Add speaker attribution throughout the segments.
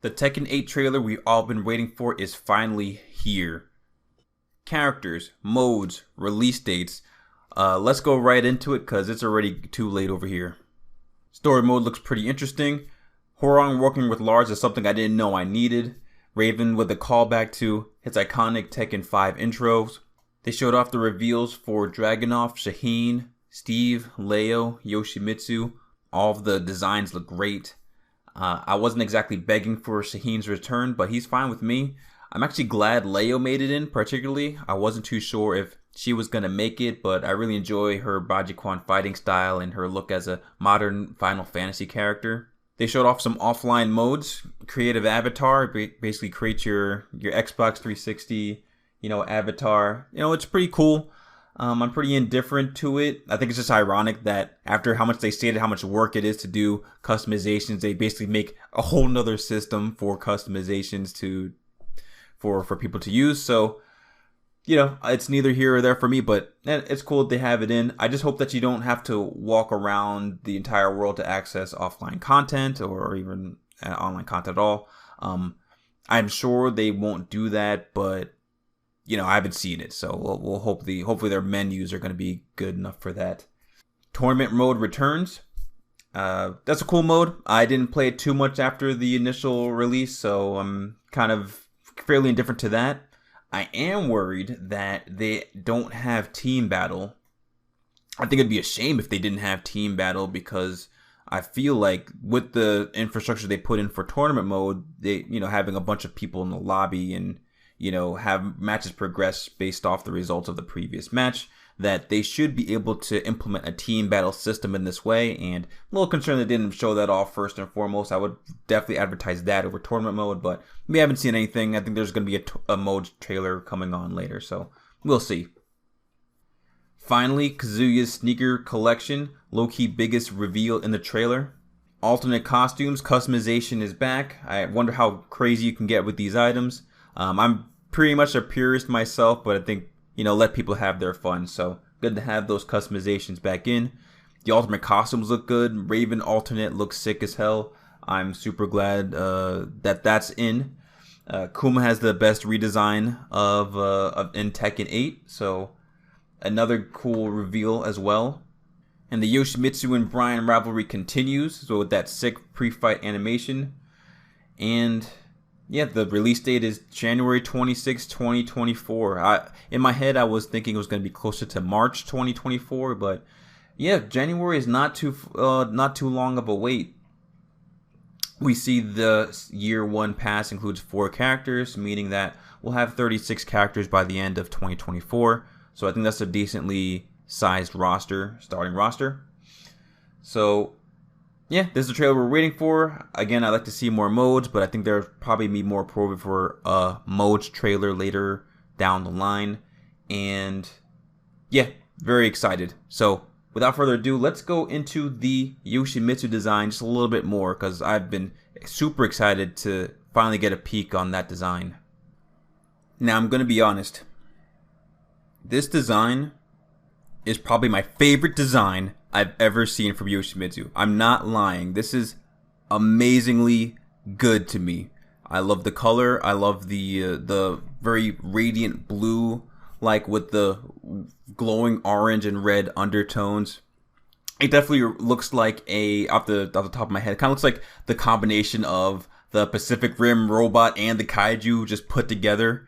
Speaker 1: The Tekken 8 trailer we've all been waiting for is finally here. Characters, modes, release dates. Let's go right into it because it's already too late over here. Story mode looks pretty interesting. Horong working with Lars is something I didn't know I needed. Raven with a callback to his iconic Tekken 5 intros. They showed off the reveals for Dragunov, Shaheen, Steve, Leo, Yoshimitsu. All of the designs look great. I wasn't exactly begging for Shaheen's return, but he's fine with me. I'm actually glad Leo made it in, particularly. I wasn't too sure if she was going to make it, but I really enjoy her Bajikwan fighting style and her look as a modern Final Fantasy character. They showed off some offline modes. Creative avatar, basically create your Xbox 360, avatar. It's pretty cool. I'm pretty indifferent to it. I think it's just ironic that after how much they stated how much work it is to do customizations, they basically make a whole nother system for customizations for people to use. So, it's neither here or there for me, but it's cool that they have it in. I just hope that you don't have to walk around the entire world to access offline content or even online content at all. I'm sure they won't do that, but I haven't seen it, so we'll hopefully their menus are going to be good enough for that. Tournament mode returns. That's a cool mode. I didn't play it too much after the initial release, so I'm kind of fairly indifferent to that. I am worried that they don't have team battle. I think it'd be a shame if they didn't have team battle, because I feel like with the infrastructure they put in for tournament mode, they having a bunch of people in the lobby and have matches progress based off the results of the previous match, that they should be able to implement a team battle system in this way. And a little concerned they didn't show that off first and foremost. I would definitely advertise that over tournament mode, but we haven't seen anything. I think there's going to be a mode trailer coming on later, so we'll see. Finally, Kazuya's sneaker collection, low-key biggest reveal in the trailer. Alternate costumes, customization is back. I wonder how crazy you can get with these items. I'm pretty much a purist myself, but I think, let people have their fun. So good to have those customizations back in. The ultimate costumes look good. Raven alternate looks sick as hell. I'm super glad that that's in. Kuma has the best redesign of in Tekken 8, so another cool reveal as well. And the Yoshimitsu and Brian rivalry continues, so with that sick pre-fight animation. And yeah, the release date is January 26, 2024. In my head, I was thinking it was going to be closer to March 2024, but yeah, January is not too long of a wait. We see the year one pass includes 4 characters, meaning that we'll have 36 characters by the end of 2024. So I think that's a decently sized starting roster. So yeah, this is the trailer we're waiting for. Again, I'd like to see more modes, but I think there'll probably be more appropriate for a modes trailer later down the line. And yeah, very excited. So without further ado, let's go into the Yoshimitsu design just a little bit more, because I've been super excited to finally get a peek on that design. Now, I'm going to be honest. This design is probably my favorite design I've ever seen from Yoshimitsu. I'm not lying. This is amazingly good to me. I love the color. I love the very radiant blue, like with the glowing orange and red undertones. It definitely looks like off the top of my head, it kind of looks like the combination of the Pacific Rim robot and the kaiju just put together.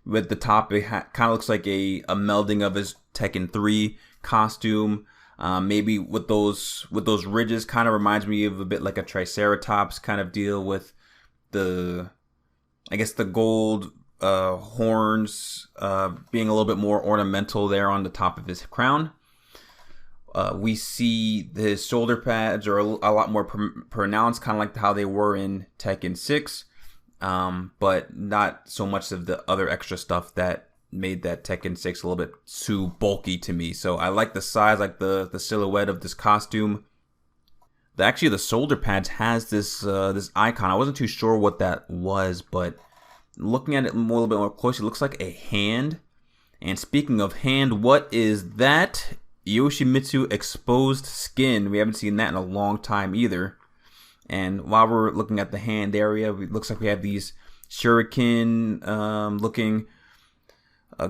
Speaker 1: With the top, it kind of looks like a melding of his Tekken 3 costume. Maybe with those ridges, kind of reminds me of a bit like a Triceratops kind of deal, with the gold horns being a little bit more ornamental there on the top of his crown. We see his shoulder pads are a lot more pronounced, kind of like how they were in Tekken 6, but not so much of the other extra stuff that made that Tekken 6 a little bit too bulky to me. So I like the size, like the silhouette of this costume. Actually, the shoulder pads has this icon. I wasn't too sure what that was, but looking at it a little bit more closely, it looks like a hand. And speaking of hand, what is that? Yoshimitsu exposed skin. We haven't seen that in a long time either. And while we're looking at the hand area, it looks like we have these shuriken looking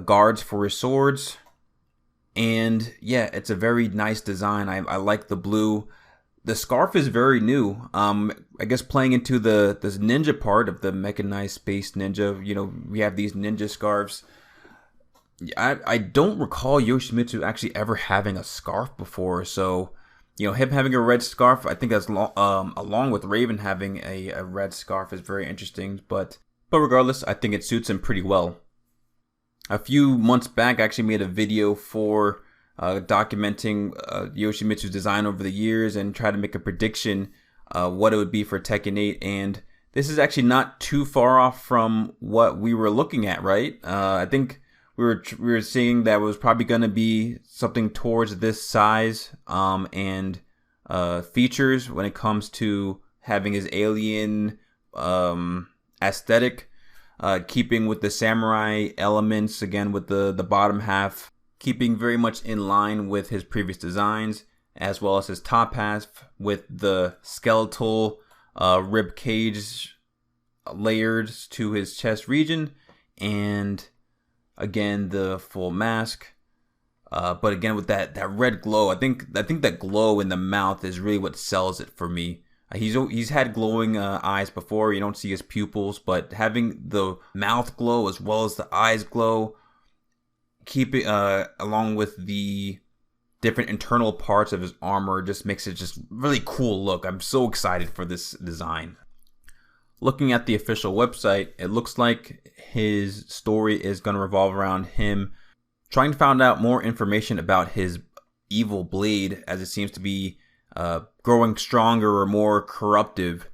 Speaker 1: guards for his swords. And yeah, it's a very nice design. I like the blue. The scarf is very new. I guess playing into this ninja part of the mechanized space ninja, you know, we have these ninja scarves. I don't recall Yoshimitsu actually ever having a scarf before, so you know, him having a red scarf, I think that's along with Raven having a red scarf is very interesting. But regardless, I think it suits him pretty well. A few months back, I actually made a video for documenting Yoshimitsu's design over the years and try to make a prediction what it would be for Tekken 8. And this is actually not too far off from what we were looking at, right? I think we were seeing that it was probably going to be something towards this size and features when it comes to having his alien aesthetic, keeping with the samurai elements, again with the bottom half, keeping very much in line with his previous designs, as well as his top half with the skeletal rib cage layered to his chest region, and again the full mask. But again with that red glow, I think that glow in the mouth is really what sells it for me. He's had glowing eyes before. You don't see his pupils, but having the mouth glow as well as the eyes glow, keeping along with the different internal parts of his armor, just makes it just really cool look. I'm so excited for this design. Looking at the official website, it looks like his story is going to revolve around him trying to find out more information about his evil blade, as it seems to be growing stronger or more corruptive.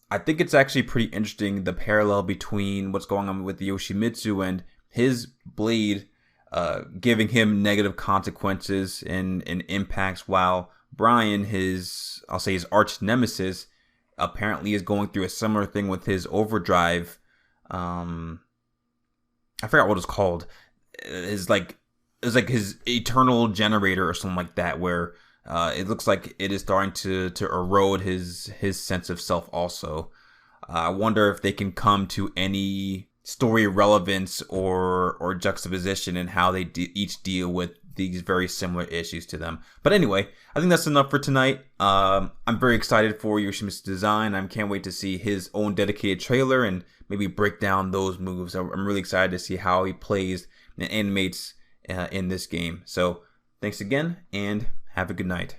Speaker 1: I think it's actually pretty interesting, the parallel between what's going on with Yoshimitsu and his blade giving him negative consequences and impacts, while Brian, I'll say his arch nemesis, apparently is going through a similar thing with his overdrive. I forgot what it's called. It's like his eternal generator or something like that, where it looks like it is starting to erode his sense of self also. I wonder if they can come to any story relevance or juxtaposition in how they each deal with these very similar issues to them. But anyway, I think that's enough for tonight. I'm very excited for Yoshimitsu's design. I can't wait to see his own dedicated trailer and maybe break down those moves. I'm really excited to see how he plays and animates in this game. So thanks again, and have a good night.